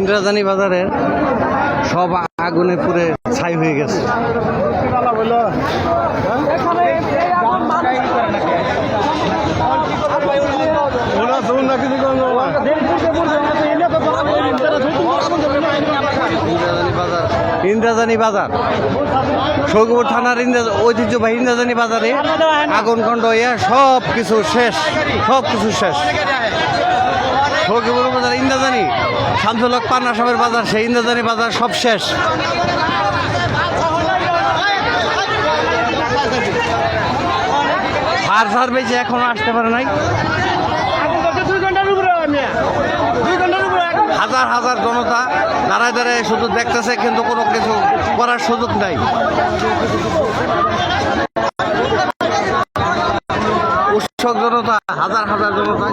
ইন্দ্রাজানি বাজারের সব আগুনে পুড়ে ছাই হয়ে গেছে। ইন্দ্রাজানি বাজার সৌগপুর থানার ঐতিহ্যবাহী ইন্দ্রাজানি বাজারে আগুন কাণ্ড হইয়া সব কিছু শেষ। সৌগপুর বাজার ইন্দ্রাজানি শামসুল হক পান্না সাহেবের বাজার, সেই ইন্দ্রাজানি বাজার সব শেষ। ফায়ার সার্ভিস এখনো আসতে পারে নাই। হাজার হাজার জনতা দাঁড়ায় দাঁড়ায় শুধু দেখতেছে, কিন্তু কোনো কিছু করার সুযোগ নাই। উৎসুক জনতা, হাজার হাজার জনতা